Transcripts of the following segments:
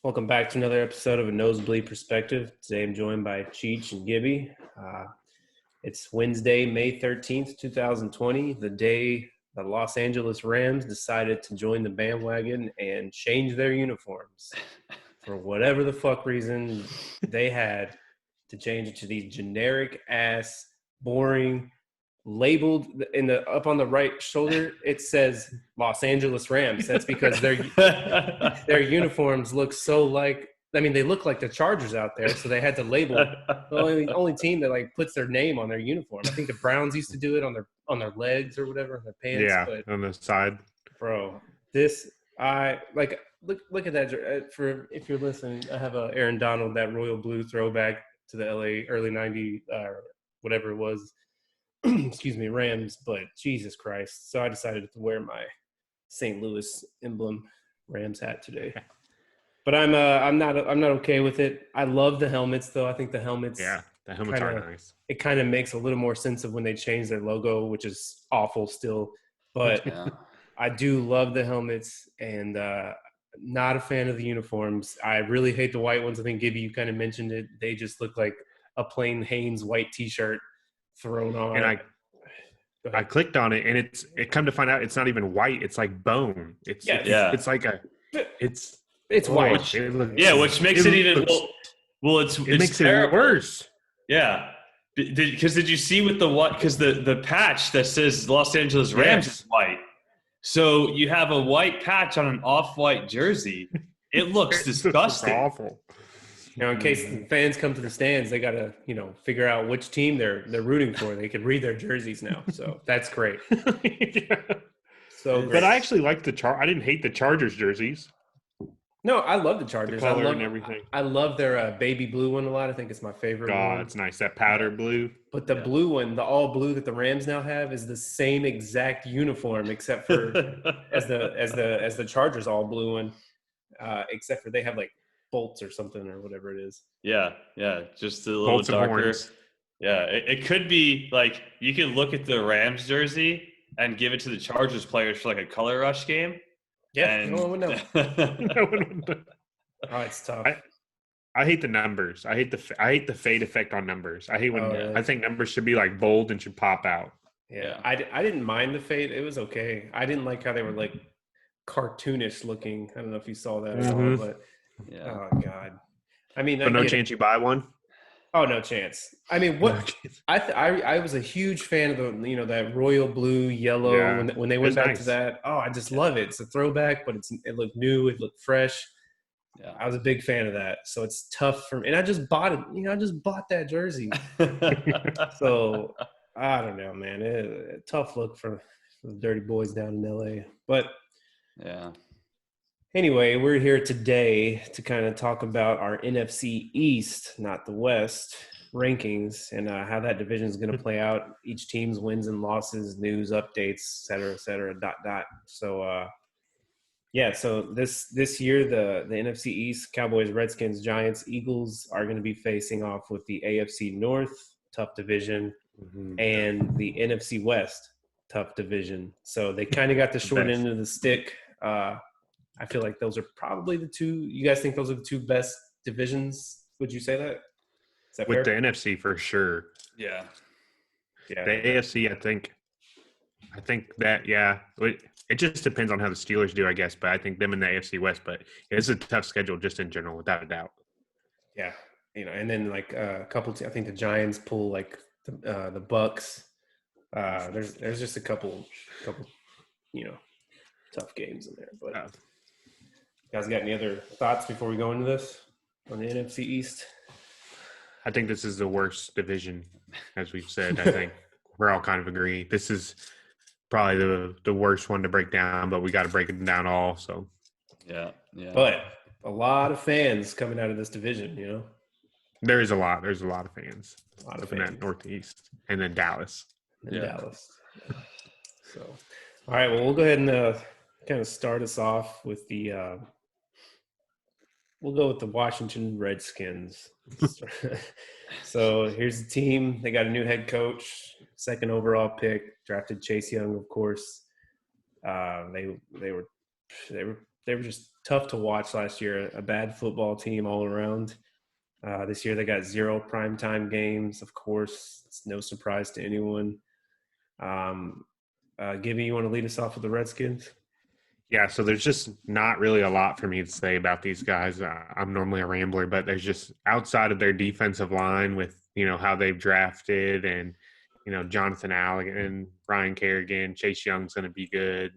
Welcome back to another episode of A Nosebleed Perspective. Today I'm joined by Cheech and Gibby. It's Wednesday, May 13th, 2020, the day the Los Angeles Rams decided to join the bandwagon and change their uniforms. For whatever the fuck reason they had to change it to these generic-ass, boring, labeled up on the right shoulder, it says Los Angeles Rams. That's because their uniforms look so like, I mean, they look like the Chargers out there, so they had to label the only team that like puts their name on their uniform. I think the Browns used to do it on their legs or whatever, on their pants. Yeah, but, on the side. Bro, look at that. For if you're listening, I have a Aaron Donald, that royal blue throwback to the LA early 90s, whatever it was. Excuse me, Rams, but Jesus Christ. So I decided to wear my St. Louis emblem Rams hat today. But I'm not okay with it. I love the helmets though. I think the helmets are nice. It kind of makes a little more sense of when they change their logo, which is awful still. But Yeah. I do love the helmets and not a fan of the uniforms. I really hate the white ones. I think Gibby, you kind of mentioned it. They just look like a plain Hanes white t-shirt thrown on. And I clicked on it, and it come to find out it's not even white. It's like bone. It's like it's white. Which makes it even it makes it worse. Yeah, because did you see with the what? Because the patch that says Los Angeles Rams is white, so you have a white patch on an off-white jersey. It looks disgusting. It's awful. In case the fans come to the stands, they got to, figure out which team they're rooting for. They can read their jerseys now, so that's great. Yeah. So, great. But I actually like I didn't hate the Chargers jerseys. No, I love the Chargers. The color and everything. I love their baby blue one a lot. I think it's my favorite one. It's nice, that powder blue. But the blue one, the all blue that the Rams now have, is the same exact uniform, except for as the Chargers all blue one, except for they have like bolts or something or whatever it is. Yeah, just a little bolts darker. Yeah, it could be like you can look at the Rams jersey and give it to the Chargers players for like a color rush game. Yeah, no one would know. Oh, it's tough. I hate the numbers. I hate the fade effect on numbers. I hate when I think numbers should be like bold and should pop out. Yeah, I didn't mind the fade. It was okay. I didn't like how they were like cartoonish looking. I don't know if you saw that at all, but oh God. I mean, but no chance you buy one. Oh, no chance. I mean, what I was a huge fan of the that royal blue yellow when they went back to that. Oh, I just love it. It's a throwback, but it looked new. It looked fresh. Yeah, I was a big fan of that. So it's tough for me, and I just bought it. I just bought that jersey. So I don't know, man. Tough look for the dirty boys down in LA, but yeah. Anyway, we're here today to kind of talk about our NFC East, not the West, rankings and how that division is going to play out. Each team's wins and losses, news, updates, et cetera, ... So, so this year, the NFC East, Cowboys, Redskins, Giants, Eagles are going to be facing off with the AFC North, tough division, and the NFC West, tough division. So they kind of got the short end of the stick. I feel like those are probably the two. You guys think those are the two best divisions? Would you say that? Is that with fair? The NFC for sure? Yeah. The AFC, I think that it just depends on how the Steelers do, I guess. But I think them in the AFC West. But it's a tough schedule just in general, without a doubt. Yeah, and then like a couple. I think the Giants pull like the Bucks. There's just a couple tough games in there, but. You guys got any other thoughts before we go into this on the NFC East? I think this is the worst division, as we've said. I think we're all kind of agree. This is probably the worst one to break down, but we got to break it down all. So, yeah. But a lot of fans coming out of this division, There is a lot. There's a lot of fans. A lot of fans. That Northeast, and then Dallas. Dallas. So, all right. Well, we'll go ahead and kind of start us off with the. We'll go with the Washington Redskins. So here's the team. They got a new head coach, second overall pick, drafted Chase Young, of course. They were they were just tough to watch last year. A bad football team all around. This year they got 0 primetime games. Of course, it's no surprise to anyone. Gibby, you want to lead us off with the Redskins? Yeah, so there's just not really a lot for me to say about these guys. I'm normally a rambler, but there's just outside of their defensive line with, how they've drafted and, Jonathan Allen, Ryan Kerrigan, Chase Young's going to be good,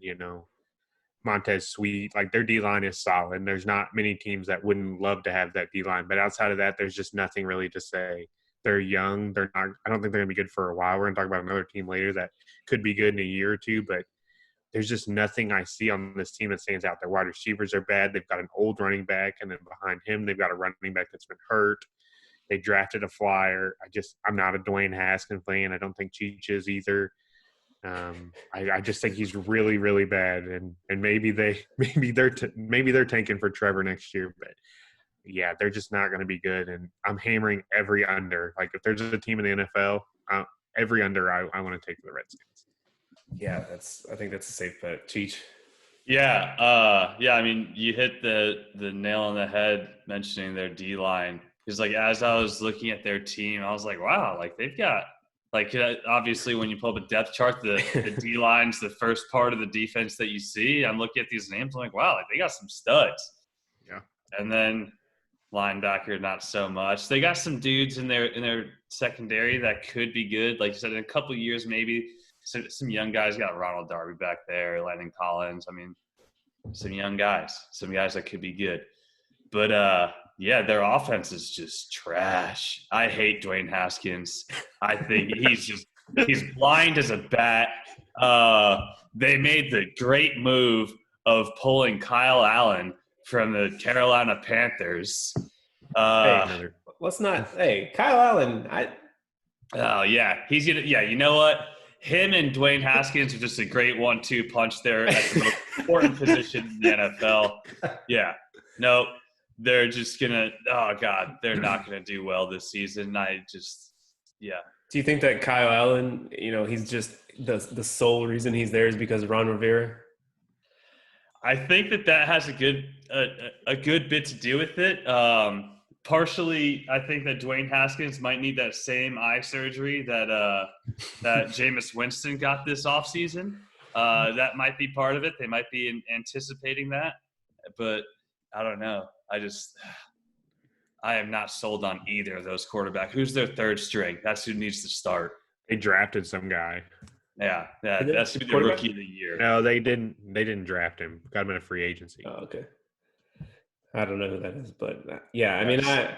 Montez Sweet. Like, their D-line is solid. There's not many teams that wouldn't love to have that D-line. But outside of that, there's just nothing really to say. They're young. They're not – I don't think they're going to be good for a while. We're going to talk about another team later that could be good in a year or two, but – there's just nothing I see on this team that stands out. Their wide receivers are bad. They've got an old running back, and then behind him, they've got a running back that's been hurt. They drafted a flyer. I'm not a Dwayne Haskins fan. I don't think Cheech is either. I just think he's really, really bad, and maybe they're tanking for Trevor next year. But yeah, they're just not going to be good. And I'm hammering every under. Like, if there's a team in the NFL, every under I want to take the Redskins. Yeah, I think that's a safe bet. Cheech. Yeah, I mean, you hit the nail on the head mentioning their D line. Because as I was looking at their team, I was like, wow, like they've got obviously when you pull up a depth chart, the D line's the first part of the defense that you see. I'm looking at these names, I'm like, wow, like they got some studs. Yeah, and then linebacker, not so much. They got some dudes in their secondary that could be good. Like you said, in a couple of years, maybe. Some young guys, got Ronald Darby back there, Landon Collins. I mean, some young guys that could be good. But, their offense is just trash. I hate Dwayne Haskins. I think he's blind as a bat. They made the great move of pulling Kyle Allen from the Carolina Panthers. Kyle Allen. Oh, yeah. He's going to – you know what? Him and Dwayne Haskins are just a great 1-2 punch there at the most important position in the NFL. Yeah. No, they're just going to – oh, God, they're not going to do well this season. Do you think that Kyle Allen, he's just the sole reason he's there is because of Ron Rivera? I think that has a good bit to do with it. Partially, I think that Dwayne Haskins might need that same eye surgery that Jameis Winston got this offseason. That might be part of it. They might be anticipating that. But I don't know. I am not sold on either of those quarterbacks. Who's their third string? That's who needs to start. They drafted some guy. Yeah, that's who the rookie of the year. No, they didn't draft him. Got him in a free agency. Oh, okay. I don't know who that is, but yeah, I mean, I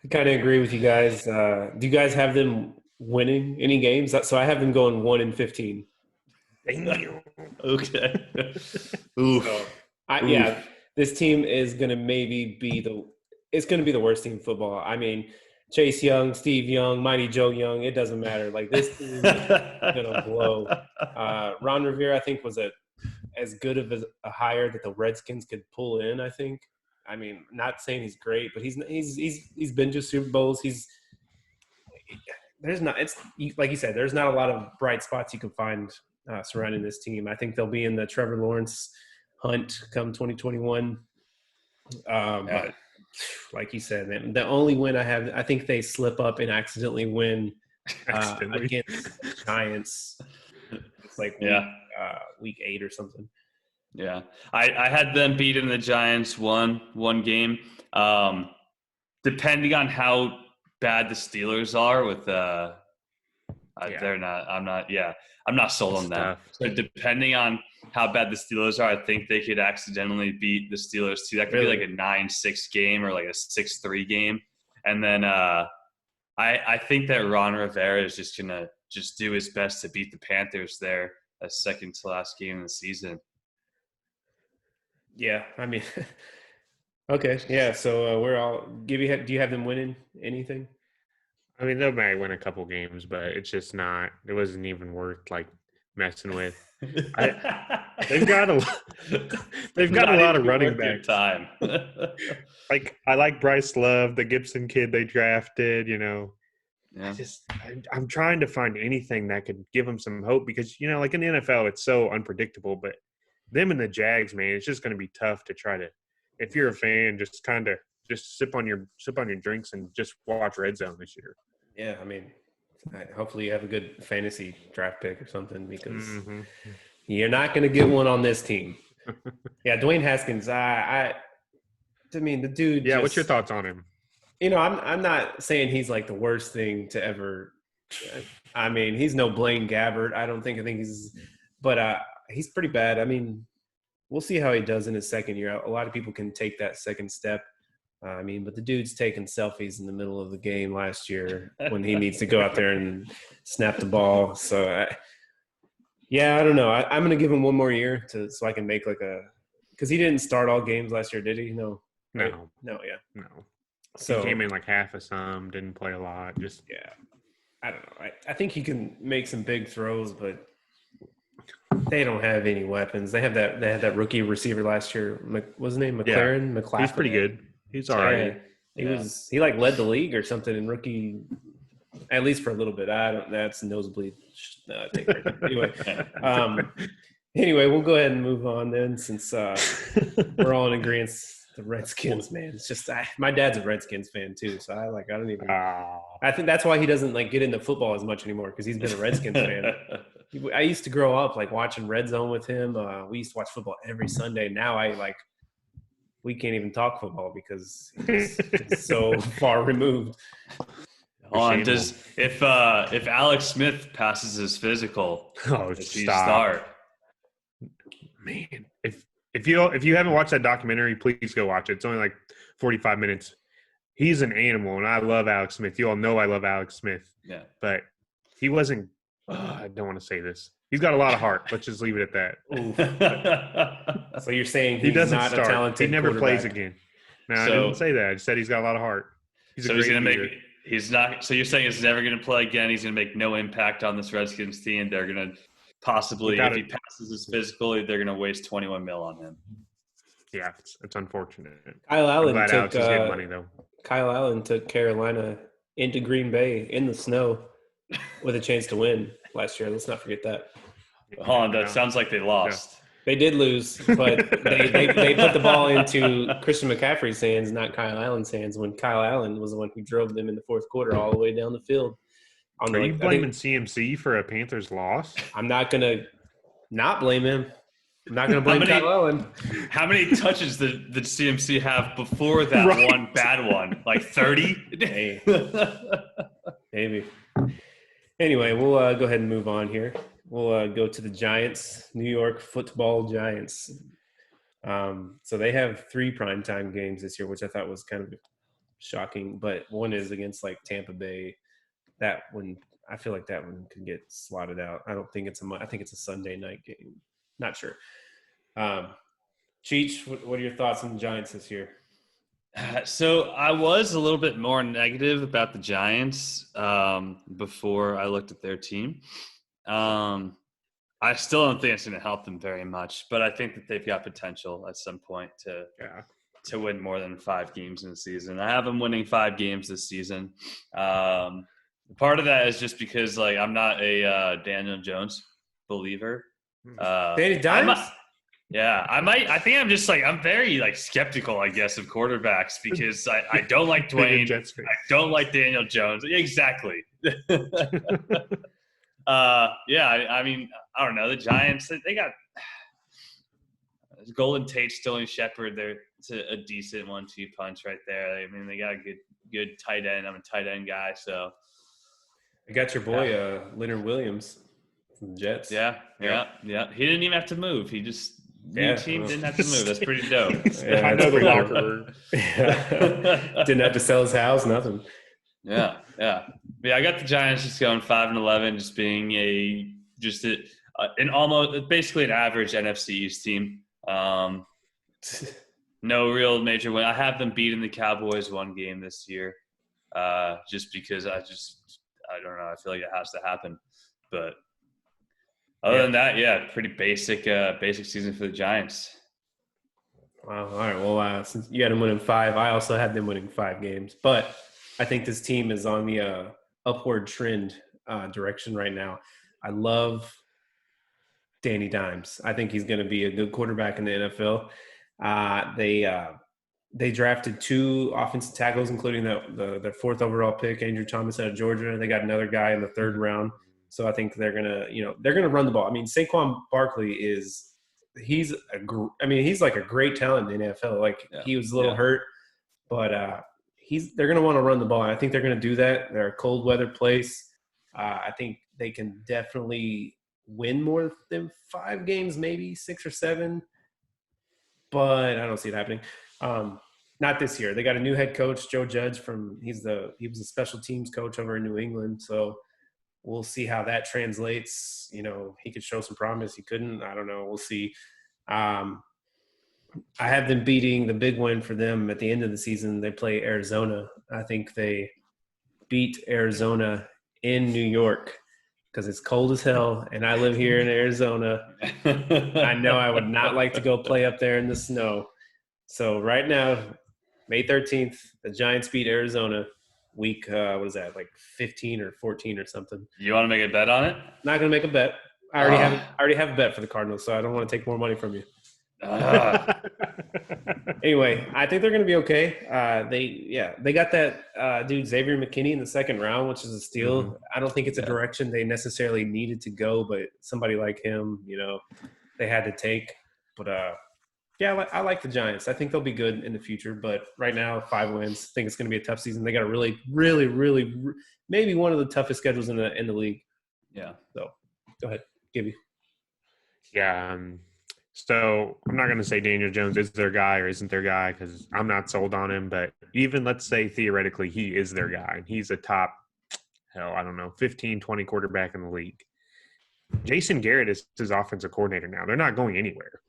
kind of agree with you guys. Do you guys have them winning any games? So I have them going 1-15. Okay. Oof. So, this team is going to maybe be the worst team in football. I mean, Chase Young, Steve Young, Mighty Joe Young, it doesn't matter. Like, this team is going to blow. Ron Rivera, I think, was as good of a hire that the Redskins could pull in, I think. I mean, not saying he's great, but he's been to Super Bowls. Like you said, there's not a lot of bright spots you can find surrounding this team. I think they'll be in the Trevor Lawrence hunt come 2021. But like you said, man, the only win I think they slip up and accidentally win against the Giants. It's like week 8 or something. Yeah, I had them beating the Giants one game. Depending on how bad the Steelers are with they're not. I'm not sold on that. So depending on how bad the Steelers are, I think they could accidentally beat the Steelers too. That could be like a 9-6 game or like a 6-3 game. And then I think that Ron Rivera is just gonna do his best to beat the Panthers there, a second to last game of the season. Yeah, I mean, okay, yeah. So we're all. Do you have them winning anything? I mean, they might win a couple games, but it's just not. It wasn't even worth like messing with. They've got a lot of running backs. Time. Like I like Bryce Love, the Gibson kid they drafted. Yeah. I'm trying to find anything that could give them some hope because like in the NFL, it's so unpredictable, but. them and the Jags, man, it's just going to be tough to try to. If you're a fan, just kind of just sip on your drinks and just watch Red Zone this year. Yeah, I mean, hopefully you have a good fantasy draft pick or something because you're not going to get one on this team. Yeah, Dwayne Haskins. I mean, the dude. Yeah, what's your thoughts on him? You know, I'm not saying he's like the worst thing to ever. I mean, he's no Blaine Gabbert. I think he's, but he's pretty bad. I mean, we'll see how he does in his second year. A lot of people can take that second step. I mean, but the dude's taking selfies in the middle of the game last year when he needs to go out there and snap the ball. So, I don't know. I'm going to give him one more year so I can make because he didn't start all games last year, did he? No. Right? No. So he came in like half of some, didn't play a lot. I don't know. I think he can make some big throws, but they don't have any weapons. They had that rookie receiver last year. What was his name? McLaren? McLaughlin. He's pretty good. He's all right. He like led the league or something in rookie, at least for a little bit. That's nosebleed. Anyway, we'll go ahead and move on then, since we're all in agreement. The Redskins, man. It's just my dad's a Redskins fan too, so I think that's why he doesn't like get into football as much anymore, because he's been a Redskins fan. I used to grow up like watching Red Zone with him. We used to watch football every Sunday. Now we can't even talk football because it's so far removed. If Alex Smith passes his physical, start. Man, if you haven't watched that documentary, please go watch it. It's only like 45 minutes. He's an animal, and I love Alex Smith. You all know I love Alex Smith. Yeah, but he wasn't. I don't want to say this. He's got a lot of heart. Let's just leave it at that. So you're saying he doesn't not start. A talented he never plays again. No, I didn't say that. I just said he's got a lot of heart. He's not. So you're saying he's never going to play again. He's going to make no impact on this Redskins team. They're going to possibly, if he passes his physical, they're going to waste $21 million on him. Yeah, it's unfortunate. Kyle Allen Alex is getting money though. Kyle Allen took Carolina into Green Bay in the snow with a chance to win last year. Let's not forget that. Hold on, that sounds like they lost. Yeah. They did lose, but they put the ball into Christian McCaffrey's hands, not Kyle Allen's hands, when Kyle Allen was the one who drove them in the fourth quarter all the way down the field. Are you blaming CMC for a Panthers loss? I'm not going to not blame him. I'm not going to blame Kyle Allen. How many touches did CMC have before that one bad one? Like 30? Hey. Maybe. Anyway, we'll go ahead and move on here. We'll go to the Giants, New York Football Giants. So they have 3 primetime games this year, which I thought was kind of shocking. But one is against like Tampa Bay. That one, I feel like that one could get slotted out. I don't think I think it's a Sunday night game. Not sure. Cheech, what are your thoughts on the Giants this year? So I was a little bit more negative about the Giants before I looked at their team. I still don't think it's going to help them very much, but I think that they've got potential at some point to win more than 5 games in the season. I have them winning 5 games this season. Part of that is just because like I'm not a Daniel Jones believer. Danny Dimes? I think I'm just like, I'm very like skeptical, I guess, of quarterbacks because I don't like Dwayne. I don't like Daniel Jones. Exactly. I mean, I don't know. The Giants, they got Golden Tate, Sterling Shepard. It's a decent 1-2 punch right there. I mean, they got a good tight end. I'm a tight end guy, so. You got your boy, Leonard Williams from the Jets. Yeah. He didn't even have to move. He just team didn't have to move. That's pretty dope. I know the locker room. Didn't have to sell his house, nothing. Yeah. I got the Giants just going 5-11, just being an almost basically an average NFC East team. No real major win. I have them beating the Cowboys 1 game this year, just because I don't know. I feel like it has to happen, but other than that, pretty basic season for the Giants. Wow. All right. Well, since you had them winning 5, I also had them winning 5 games, but I think this team is on the upward trend direction right now. I love Danny Dimes. I think he's going to be a good quarterback in the NFL. They drafted 2 offensive tackles, including their 4th overall pick, Andrew Thomas out of Georgia. They got another guy in the 3rd round. So I think they're gonna run the ball. I mean, Saquon Barkley he's like a great talent in the NFL. Like he was a little hurt, but they're gonna want to run the ball. And I think they're gonna do that. They're a cold weather place. I think they can definitely win more than 5 games, maybe 6 or 7, but I don't see it happening. Not this year. They got a new head coach, Joe Judge. He was a special teams coach over in New England. So we'll see how that translates. He could show some promise. He couldn't. I don't know. We'll see. I have them beating the big win for them at the end of the season. They play Arizona. I think they beat Arizona in New York because it's cold as hell, and I live here in Arizona. I know I would not like to go play up there in the snow. So right now, May 13th, the Giants beat Arizona. Week, what is that, like 15 or 14 or something? You want to make a bet on it? Not going to make a bet. I already have a bet for the Cardinals, so I don't want to take more money from you. Anyway, I think they're going to be okay. They got that dude Xavier McKinney in the 2nd round, which is a steal. Mm-hmm. I don't think it's a direction they necessarily needed to go, but somebody like him, they had to take. But I like the Giants. I think they'll be good in the future, but right now 5 wins. I think it's going to be a tough season. They got a really, really, really, maybe one of the toughest schedules in the league. Yeah. So go ahead, Gibby. Yeah. So I'm not going to say Daniel Jones is their guy or isn't their guy because I'm not sold on him. But even let's say theoretically he is their guy and he's a top, 15, 20 quarterback in the league. Jason Garrett is his offensive coordinator now. They're not going anywhere.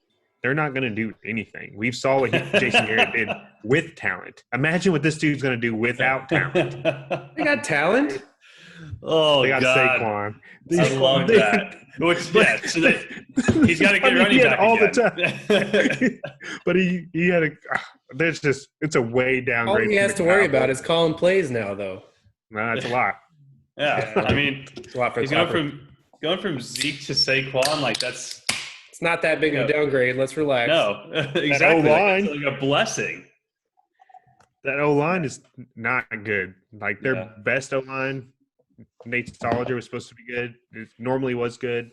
They're not going to do anything. We saw what Jason Garrett did with talent. Imagine what this dude's going to do without talent. They got talent. Oh, they got God. Saquon. I love that. He's got to get running back all again. The time. But he had it's a way downgrade. All he has to worry about is calling plays now, though. No, that's a lot. Yeah, I mean, it's a lot for he's going from Zeke to Saquon, like that's. It's not that big of a downgrade. Let's relax. No, exactly. It's like a blessing. That O-line is not good. Like their best O-line, Nate Stoliger was supposed to be good. It normally was good.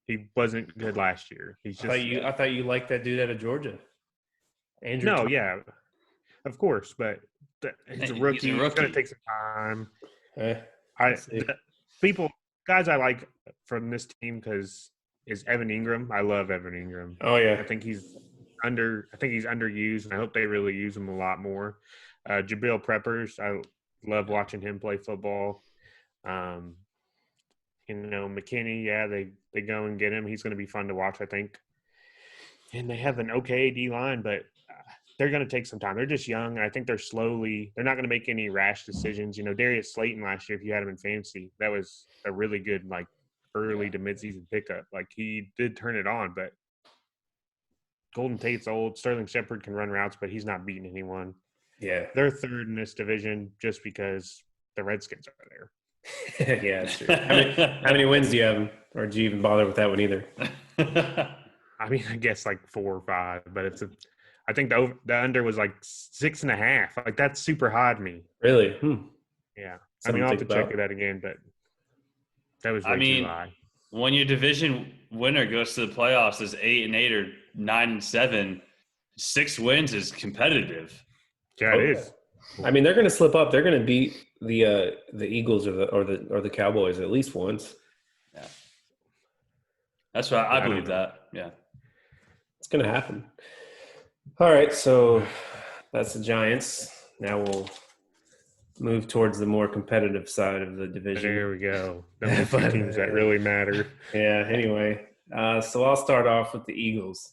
He wasn't good last year. He's just. I thought you liked that dude out of Georgia. Andrew. No, yeah, of course, but he's a rookie. He's going to take some time. Guys I like from this team is Evan Ingram. I love Evan Ingram. Oh yeah, I think he's underused, and I hope they really use him a lot more. Jabril Peppers, I love watching him play football. McKinney, they go and get him. He's going to be fun to watch, I think. And they have an okay D line, but they're going to take some time. They're just young, and I think they're not going to make any rash decisions. Darius Slayton last year, if you had him in fantasy, that was a really good early to midseason pickup. He did turn it on, but Golden Tate's old. Sterling Shepard can run routes, but he's not beating anyone. Yeah. They're 3rd in this division just because the Redskins are there. Yeah, that's true. How many wins do you have? Or do you even bother with that one either? I mean, I guess 4 or 5, but I think the under was 6.5. That's super high to me. Really? Yeah. I'll have to check it out again, but that was way too high. When your division winner goes to the playoffs as 8-8 or 9-7, 6 wins is competitive. Yeah, it is. I mean, they're going to slip up. They're going to beat the Eagles or the Cowboys at least once. Yeah, that's right. I believe that. Yeah, it's going to happen. All right, so that's the Giants. Now we'll move towards the more competitive side of the division. There we go. Those are teams that really matter. Yeah, anyway. So I'll start off with the Eagles.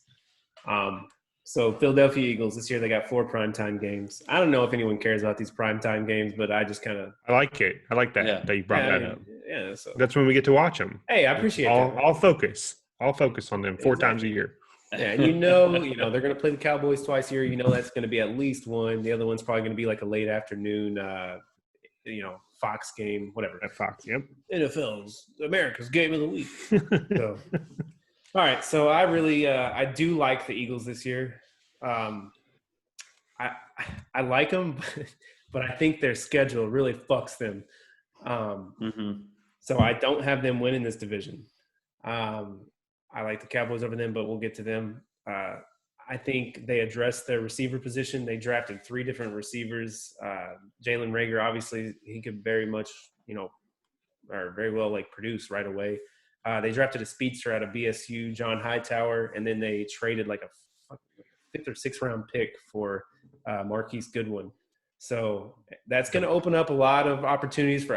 So Philadelphia Eagles, this year they got 4 primetime games. I don't know if anyone cares about these primetime games, but I just kind of – I like it. I like that that you brought that up. Yeah. So that's when we get to watch them. Hey, I appreciate that. I'll focus. I'll focus on them 4 times a year. Yeah, and they're going to play the Cowboys twice a year. That's going to be at least one. The other one's probably going to be a late afternoon, Fox game, whatever. At Fox, yep. NFL's America's game of the week. So, All right, so I really I do like the Eagles this year. Um, I I like them, but I think their schedule really fucks them. Um, Mm-hmm. so I don't have them winning this division. Um, I like the Cowboys over them, but we'll get to them. I think they addressed their receiver position. They drafted 3 different receivers. Jalen Rager, obviously, he could very much, or very well like produce right away. They drafted a speedster out of BSU, John Hightower, and then they traded like a 5th or 6th round pick for Marquise Goodwin. So that's going to open up a lot of opportunities for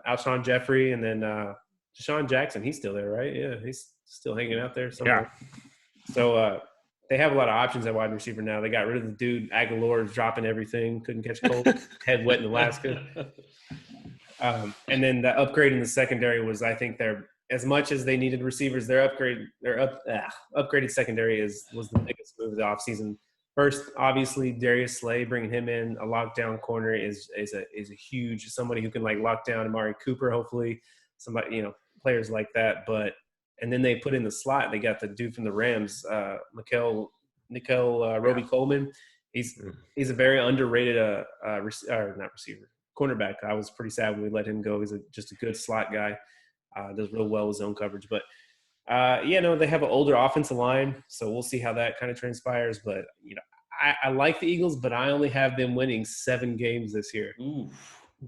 Alshon Jeffrey, and then Deshaun Jackson. He's still there, right? Yeah, he's still hanging out there somewhere. Yeah. So they have a lot of options at wide receiver now. They got rid of the dude Aguilar dropping everything, couldn't catch cold, head wet in Alaska. And then the upgrade in the secondary was, I think, as much as they needed receivers, their upgraded secondary was the biggest move of the offseason. First, obviously, Darius Slay, bringing him in, a lockdown corner is a huge, somebody who can like lock down Amari Cooper, hopefully, somebody, players like that. And then they put in the slot. They got the dude from the Rams, Nickel Roby Coleman. He's a very underrated cornerback. I was pretty sad when we let him go. He's just a good slot guy. Does real well with zone coverage. But they have an older offensive line, so we'll see how that kind of transpires. But I like the Eagles, but I only have them winning 7 games this year. Ooh.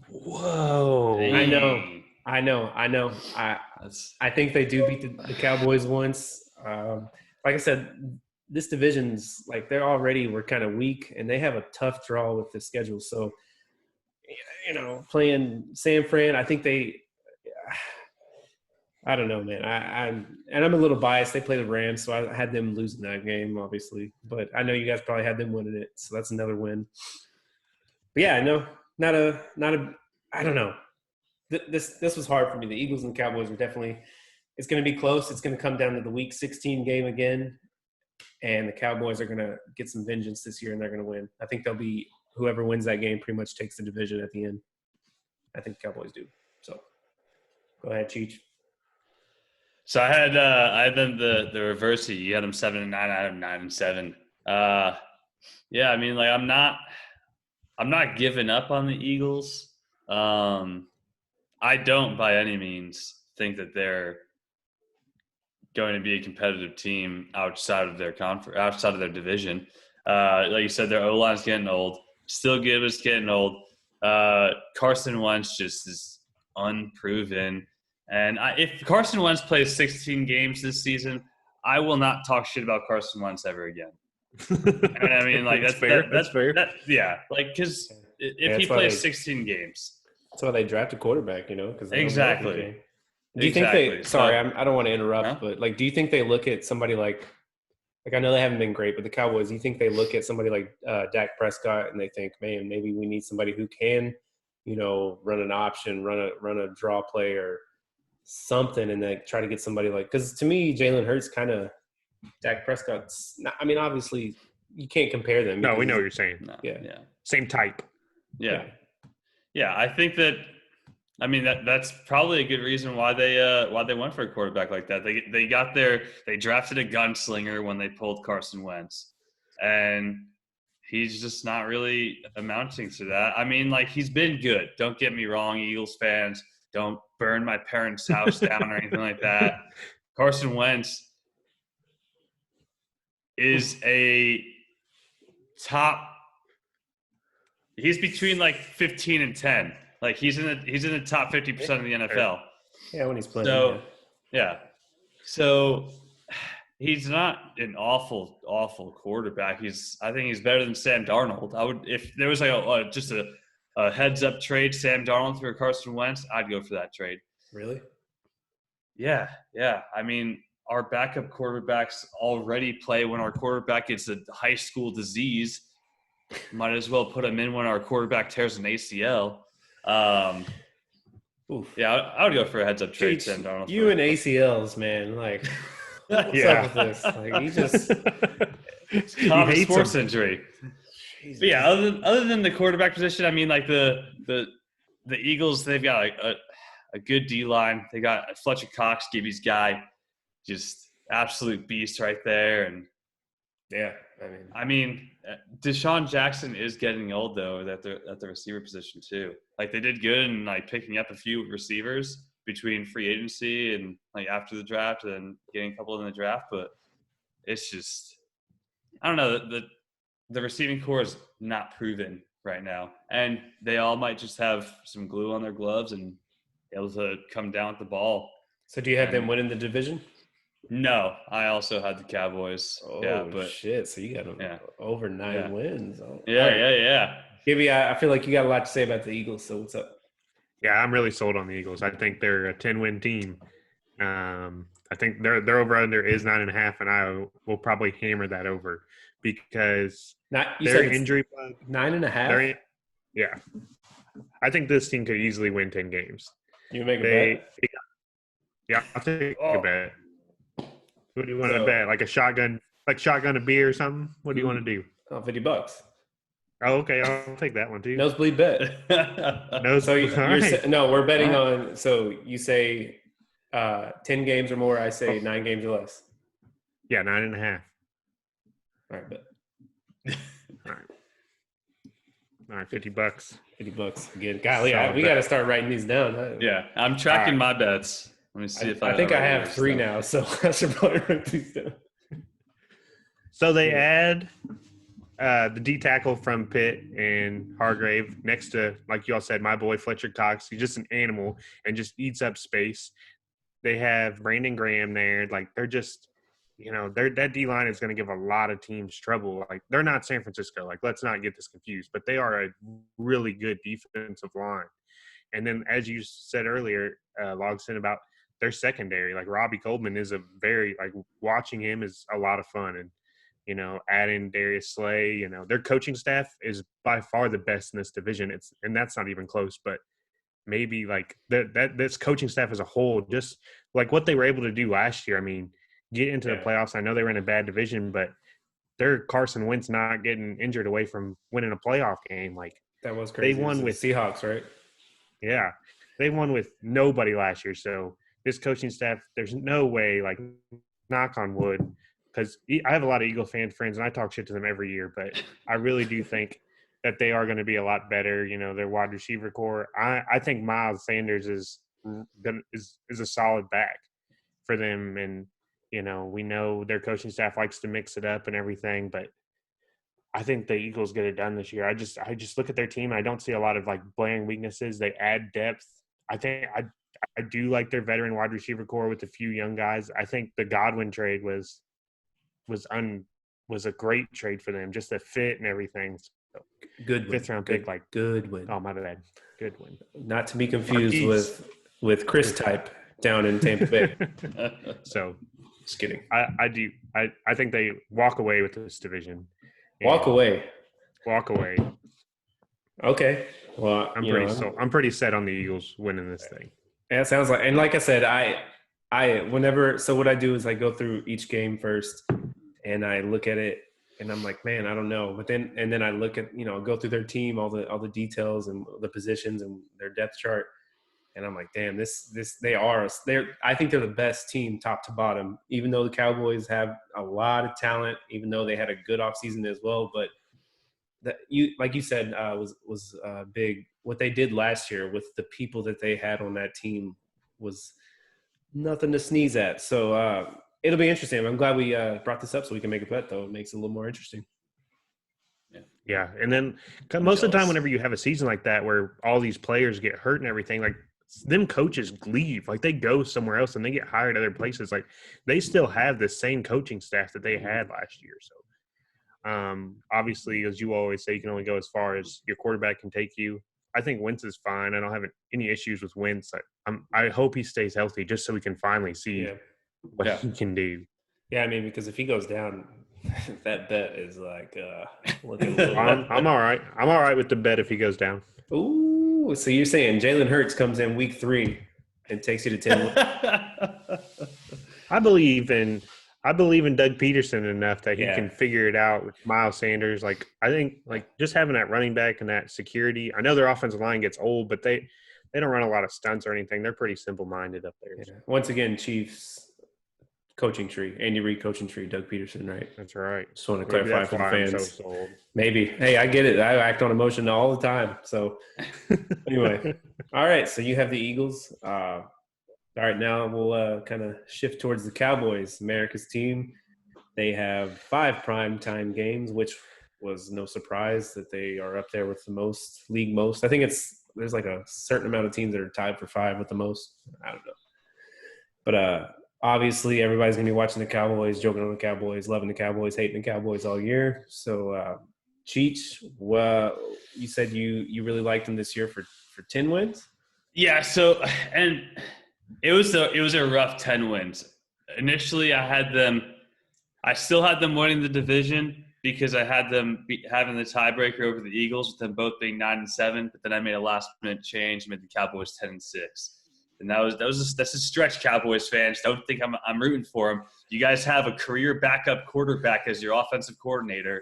Whoa! Dang. I know. I think they do beat the Cowboys once. Like I said, this division's like we're kind of weak, and they have a tough draw with the schedule. So, playing San Fran, I think I don't know, man. I'm a little biased. They play the Rams, so I had them losing that game, obviously. But I know you guys probably had them winning it, so that's another win. But yeah, no, not a. I don't know. This was hard for me. The Eagles and the Cowboys are definitely. It's going to be close. It's going to come down to the Week 16 game again, and the Cowboys are going to get some vengeance this year, and they're going to win. I think they'll be whoever wins that game pretty much takes the division at the end. I think the Cowboys do. So, go ahead, Cheech. So I had them the reverse. You had them 7-9. I had them 9-7. Yeah, I mean, like I'm not giving up on the Eagles. I don't by any means think that they're going to be a competitive team outside of their outside of their division. Like you said, their O-line's getting old. Still good, but it's getting old. Carson Wentz just is unproven. And if Carson Wentz plays 16 games this season, I will not talk shit about Carson Wentz ever again. And I mean, like that's fair. That's fair. Because if he plays 16 games, that's why they draft a quarterback. Because exactly. Do you think they? Sorry, I don't want to interrupt, but do you think they look at somebody like I know they haven't been great, but the Cowboys? Do you think they look at somebody like Dak Prescott and they think, man, maybe we need somebody who can, run an option, run a draw play or something, and they try to get somebody because to me, Jalen Hurts kind of Dak Prescott's. Obviously, you can't compare them. No, we know what you're saying. No, yeah, same type. Yeah. I think that. I mean that's probably a good reason why they went for a quarterback like that. They drafted a gunslinger when they pulled Carson Wentz, and he's just not really amounting to that. I mean, like he's been good. Don't get me wrong, Eagles fans. Don't burn my parents' house down or anything like that. Carson Wentz is a top. He's between like 15 and 10. Like he's in the top 50% of the NFL. Yeah, when he's playing. So yeah. So he's not an awful quarterback. I think he's better than Sam Darnold. If there was like just a heads up trade, Sam Darnold for Carson Wentz, I'd go for that trade. Really? Yeah. I mean, our backup quarterbacks already play when our quarterback gets a high school disease. Might as well put him in when our quarterback tears an ACL. Yeah, I would go for a heads up trade. Sam Darnold. You and ACLs, man. Like, what's up with this? Like, he just common sports injury. But yeah, other than the quarterback position, I mean, like the Eagles, they've got a good D line. They got Fletcher Cox, Gibby's guy. absolute beast right there. And Yeah, Deshaun Jackson is getting old though at the receiver position too. Like they did good in like picking up a few receivers between free agency and like after the draft and getting a couple in the draft, but it's just I don't know the receiving core is not proven right now, and they all might just have some glue on their gloves and able to come down with the ball. So do you have them winning the division? No, I also had the Cowboys. Oh, yeah, but shit. So you got them over 9 wins. Oh, yeah. Gibby, I feel like you got a lot to say about the Eagles. So what's up? Yeah, I'm really sold on the Eagles. I think they're a 10-win team. I think their over-under is 9.5, and I will probably hammer that over because their injury bug. 9.5? Yeah. I think this team could easily win 10 games. You make a bet? Yeah, I'll take a bet. What do you want to bet? Like shotgun a beer or something? What do you want to do? Oh, $50. Oh, okay. I'll take that one too. Nosebleed bet. No, we're betting on. So you say 10 games or more. I say 9 games or less. Yeah, 9.5. All right, bet. All right, $50. $50 again. Golly, we got to start writing these down. Huh? Yeah, I'm tracking my bets. Let me see if I think I have 3 now, so I should probably write these down. So they add the D tackle from Pitt and Hargrave next to, like y'all said, my boy Fletcher Cox. He's just an animal and just eats up space. They have Brandon Graham there. Like they're just, that D line is going to give a lot of teams trouble. Like they're not San Francisco. Like let's not get this confused, but they are a really good defensive line. And then, as you said earlier, Logston, about their secondary, like Robbie Coleman is watching him is a lot of fun. And, adding Darius Slay, their coaching staff is by far the best in this division. And that's not even close, but maybe like this coaching staff as a whole, just like what they were able to do last year. I mean, get into the playoffs. I know they were in a bad division, but they're Carson Wentz not getting injured away from winning a playoff game. Like that was crazy. They won with Seahawks, right? Yeah, they won with nobody last year. So this coaching staff, there's no way, like, knock on wood, because I have a lot of Eagle fan friends, and I talk shit to them every year, but I really do think that they are going to be a lot better. Their wide receiver core. I think Miles Sanders is a solid back for them, and we know their coaching staff likes to mix it up and everything, but I think the Eagles get it done this year. I just look at their team. I don't see a lot of like blaring weaknesses. They add depth. I think I do like their veteran wide receiver core with a few young guys. I think the Godwin trade was a great trade for them, just the fit and everything. So, good win. 5th round pick, like good win. Oh, my bad. Good win. Not to be confused with Chris Type down in Tampa Bay. So just kidding. I think they walk away with this division. Walk away. Okay. Well, I'm pretty set on the Eagles winning this thing. Yeah, it sounds like, and like I said, what I do is I go through each game first and I look at it and I'm like, man, I don't know. But then I look at, go through their team, all the details and the positions and their depth chart. And I'm like, damn, I think they're the best team top to bottom, even though the Cowboys have a lot of talent, even though they had a good offseason as well. But like you said, was big. What they did last year with the people that they had on that team was nothing to sneeze at. So it'll be interesting. I'm glad we brought this up so we can make a bet, though. It makes it a little more interesting. Yeah. And then most of the time, whenever you have a season like that where all these players get hurt and everything, like, them coaches leave, like they go somewhere else and they get hired other places. Like they still have the same coaching staff that they had last year. So obviously, as you always say, you can only go as far as your quarterback can take you. I think Wentz is fine. I don't have any issues with Wentz. I hope he stays healthy just so we can finally see what he can do. Yeah, I mean, because if he goes down, that bet is like looking. I'm all right. I'm all right with the bet if he goes down. Ooh, so you're saying Jalen Hurts comes in week 3 and takes you to 10? I believe in Doug Peterson enough that he can figure it out with Miles Sanders. Like I think like just having that running back and that security. I know their offensive line gets old, but they don't run a lot of stunts or anything. They're pretty simple minded up there. Yeah. Once again, Chiefs coaching tree, Andy Reid coaching tree, Doug Peterson, right? That's right. Just want to Maybe clarify that's for the why I'm so fans. sold. Maybe. Hey, I get it. I act on emotion all the time. So anyway, all right. So you have the Eagles. All right, now we'll kind of shift towards the Cowboys, America's team. They have 5 primetime games, which was no surprise that they are up there with the most, league most. I think there's like a certain amount of teams that are tied for 5 with the most. I don't know. But obviously everybody's going to be watching the Cowboys, joking on the Cowboys, loving the Cowboys, hating the Cowboys all year. So, Cheech, you said you really liked them this year for 10 wins? Yeah, so and it was a rough 10 wins. Initially, I still had them winning the division because I had them having the tiebreaker over the Eagles, with them both being 9-7. But then I made a last-minute change, made the Cowboys 10-6, and that's a stretch. Cowboys fans, don't think I'm rooting for them. You guys have a career backup quarterback as your offensive coordinator.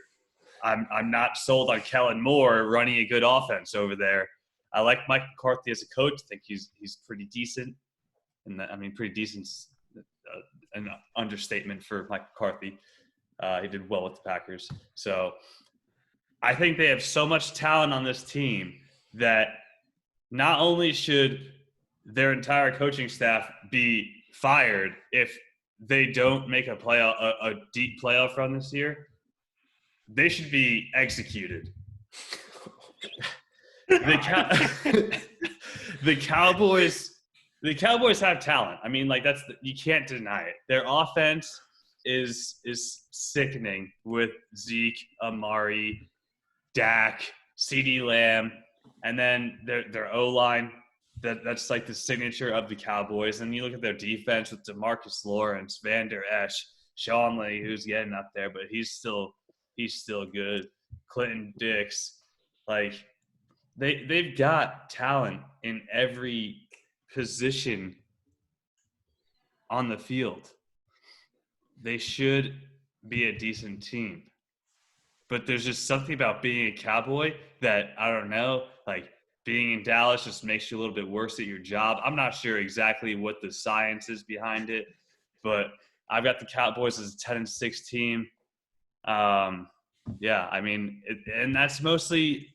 I'm not sold on Kellen Moore running a good offense over there. I like Mike McCarthy as a coach. I think he's pretty decent, and pretty decent's an understatement for Mike McCarthy. He did well with the Packers. So I think they have so much talent on this team that not only should their entire coaching staff be fired if they don't make a deep playoff run this year, they should be executed. The Cowboys have talent. You can't deny it. Their offense is sickening with Zeke, Amari, Dak, CeeDee Lamb, and then their O-line. That's like the signature of the Cowboys. And you look at their defense with DeMarcus Lawrence, Van Der Esch, Sean Lee, who's getting up there, but he's still good. Clinton Dix, they've got talent in every position on the field. They should be a decent team. But there's just something about being a Cowboy that, I don't know, being in Dallas just makes you a little bit worse at your job. I'm not sure exactly what the science is behind it, but I've got the Cowboys as a 10-6 team. And that's mostly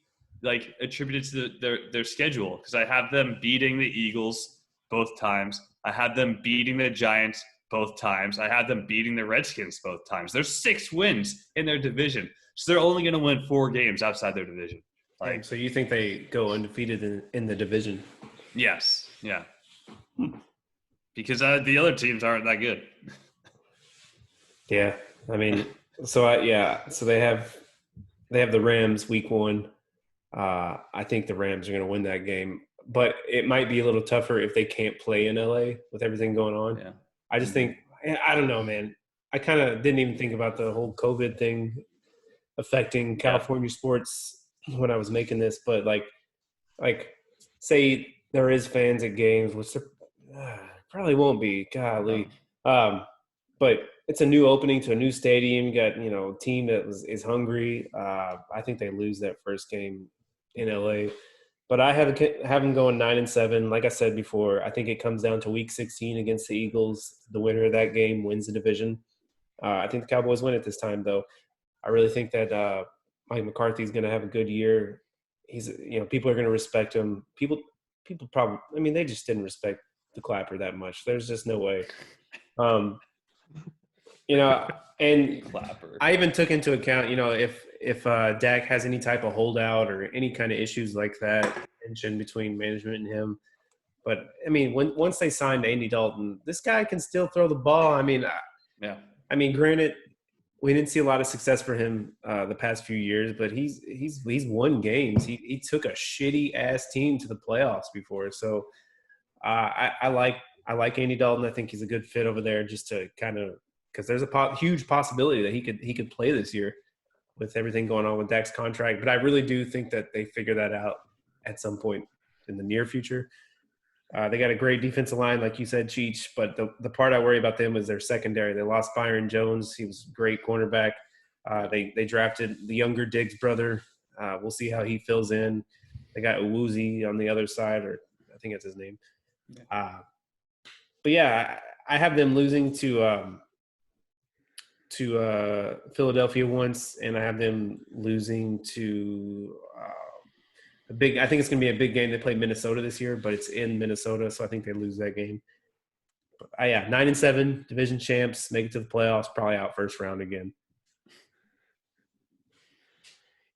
attributed to their schedule, because I have them beating the Eagles both times. I have them beating the Giants both times. I have them beating the Redskins both times. There's 6 wins in their division, so they're only going to win 4 games outside their division. So you think they go undefeated in the division? Yes, yeah, because the other teams aren't that good. Yeah, so they have the Rams week 1. I think the Rams are going to win that game, but it might be a little tougher if they can't play in LA with everything going on. Yeah. I just think, I don't know, man. I kind of didn't even think about the whole COVID thing affecting California sports when I was making this, but say there is fans at games, which there probably won't be, golly. But it's a new opening to a new stadium. You got, a team that is hungry. I think they lose that first game in LA. But I have them going 9-7. Like I said before, I think it comes down to week 16 against the Eagles. The winner of that game wins the division. I think the Cowboys win it this time, though. I really think that Mike McCarthy is going to have a good year. He's, people are going to respect him. People probably, they just didn't respect the Clapper that much. There's just no way. And Clapper. I even took into account, if Dak has any type of holdout or any kind of issues like that, tension between management and him. But once they signed Andy Dalton, this guy can still throw the ball. Granted, we didn't see a lot of success for him the past few years, but he's won games. He took a shitty ass team to the playoffs before, so I like Andy Dalton. I think he's a good fit over there, just to kind of, because there's a huge possibility that he could play this year with everything going on with Dak's contract. But I really do think that they figure that out at some point in the near future. They got a great defensive line, like you said, Cheech, but the part I worry about them is their secondary. They lost Byron Jones. He was a great cornerback. They drafted the younger Diggs brother. We'll see how he fills in. They got Uwuzie on the other side, or I think that's his name. But yeah, I have them losing to to Philadelphia once, and I have them losing to a big. I think it's going to be a big game. They play Minnesota this year, but it's in Minnesota, so I think they lose that game. But, yeah, 9-7 division champs, make it to the playoffs, probably out first round again.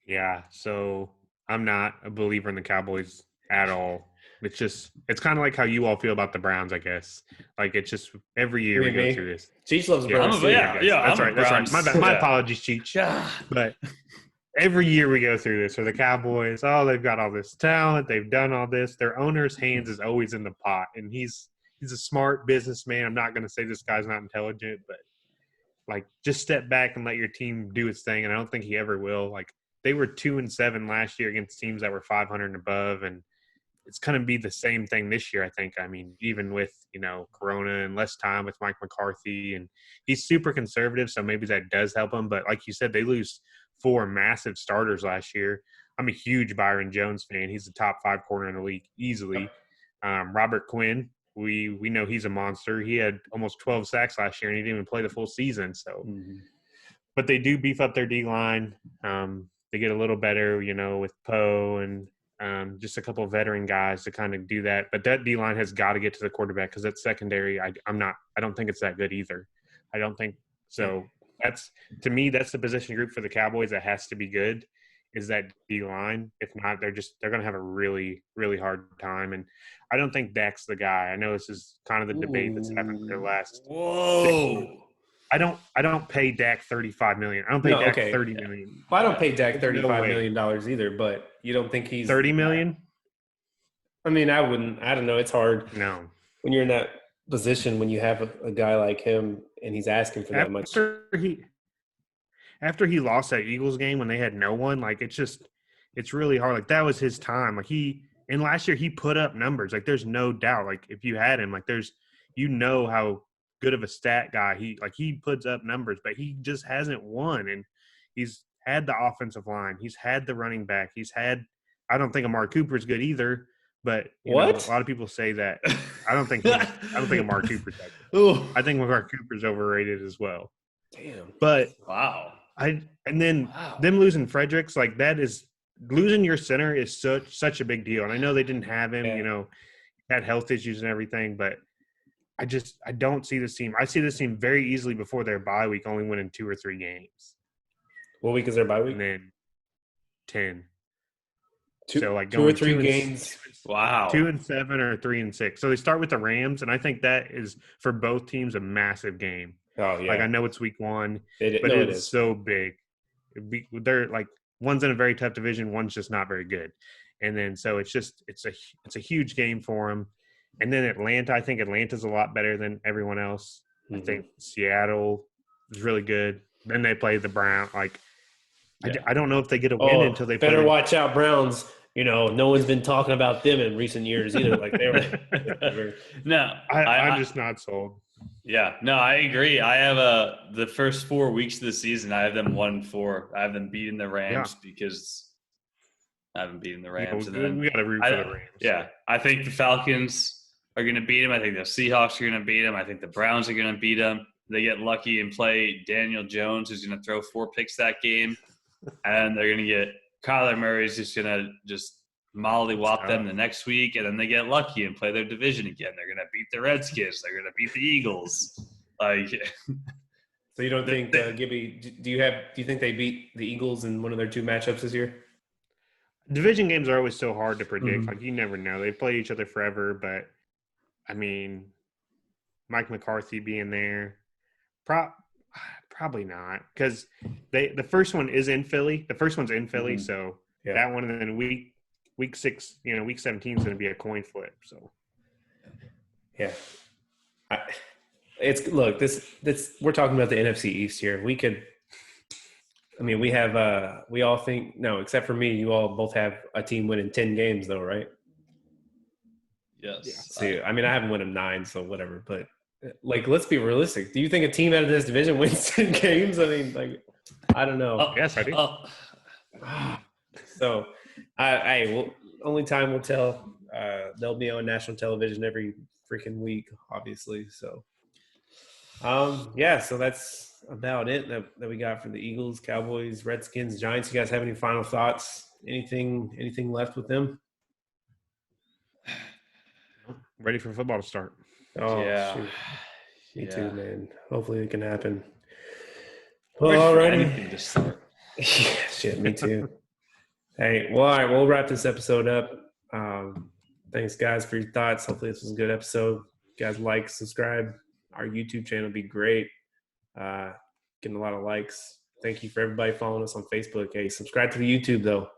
Yeah, so I'm not a believer in the Cowboys at all. It's kind of like how you all feel about the Browns, I guess. Like, it's just every year we go through this. Cheech loves the Yeah, Browns. That's right. Browns. My bad. My apologies, Cheech. But every year we go through this. For the Cowboys, they've got all this talent. They've done all this. Their owner's hands is always in the pot, and he's a smart businessman. I'm not going to say this guy's not intelligent, but like, just step back and let your team do its thing. And I don't think he ever will. Like, they were 2-7 last year against teams that were 500 and above, and it's going to be the same thing this year, I think. I mean, even with, Corona and less time with Mike McCarthy, and he's super conservative, so maybe that does help him. But like you said, they lose 4 massive starters last year. I'm a huge Byron Jones fan. He's the top 5 corner in the league easily. Robert Quinn, we know he's a monster. He had almost 12 sacks last year, and he didn't even play the full season. So, But they do beef up their D-line. They get a little better, with Poe and just a couple of veteran guys to kind of do that. But that D-line has got to get to the quarterback, because that secondary, I don't think it's that good either. I don't think so. To me, that's the position group for the Cowboys that has to be good, is that D-line. If not, they're going to have a really, really hard time. And I don't think Dak's the guy. I know this is kind of the debate that's happened for the last. Whoa. I don't pay Dak $35 million. I don't pay Dak $30 million. Well, I don't pay Dak $35 million either, but you don't think he's $30 million? I mean, I wouldn't. I don't know. It's hard. No. When you're in that position, when you have a guy like him and he's asking for that much. After he lost that Eagles game when they had no one, like, it's really hard. Like, that was his time. Like, and last year he put up numbers. Like, there's no doubt. Like, if you had him, like, how good of a stat guy he puts up numbers, but he just hasn't won. And he's had the offensive line, he's had the running back, I don't think Amari Cooper's good either, but a lot of people say that. I don't think Amari Cooper's that good. I think Amari Cooper's overrated as well. Damn. But wow. Them losing Fredericks, like, that is losing your center is such a big deal. And I know they didn't have him, had health issues and everything, but I don't see this team. I see this team very easily before their bye week only winning 2 or 3 games. What week is their bye week? And then 10. So, like, 2 or 3 games. Wow. 2-7 or 3-6. So they start with the Rams, and I think that is, for both teams, a massive game. Oh, yeah. Like, I know it's week 1, but it is so big. They're like, one's in a very tough division, one's just not very good. And then so it's a huge game for them. And then Atlanta, I think Atlanta's a lot better than everyone else. I think Seattle is really good. Then they play the Browns. Like, I don't know if they get a win until they better watch out, Browns. No one's been talking about them in recent years either. Like, they were. No, I'm just not sold. Yeah, no, I agree. I have the first 4 weeks of the season, I have them 1-4. I have them beating the Rams because I haven't beaten the Rams. Yeah, we got to root for the Rams. Yeah, I think the Falcons are going to beat them. I think the Seahawks are going to beat them. I think the Browns are going to beat them. They get lucky and play Daniel Jones, who's going to throw 4 picks that game. And they're going to get Kyler Murray's just going to just mollywop them the next week. And then they get lucky and play their division again. They're going to beat the Redskins. They're going to beat the Eagles. Like, so you don't think, Gibby, do you think they beat the Eagles in one of their 2 matchups this year? Division games are always so hard to predict. Like, you never know. They play each other forever, but I mean, Mike McCarthy being there, probably not, because the first one is in Philly. The first one's in Philly, so that one, and then week 6, week 17 is going to be a coin flip. So, yeah, this we're talking about the NFC East here. We could. I mean, we have we all think no, except for me. You all both have a team winning 10 games, though, right? Yes. Yeah. See, I mean, I haven't won them 9, so whatever. But like, let's be realistic. Do you think a team out of this division wins 10 games? I mean, like, I don't know. Yes, I do. So, well, only time will tell. They'll be on national television every freaking week, obviously. So, so that's about it that we got for the Eagles, Cowboys, Redskins, Giants. You guys have any final thoughts? Anything left with them? Ready for football to start. Oh, Yeah. shoot. Me Yeah. too, man. Hopefully it can happen. I'm Well, ready for alrighty. anything to start. Yeah, shit, me too. Hey, well, all right, we'll wrap this episode up. Thanks, guys, for your thoughts. Hopefully this was a good episode. You guys like, subscribe. Our YouTube channel would be great. Getting a lot of likes. Thank you for everybody following us on Facebook. Hey, subscribe to the YouTube, though.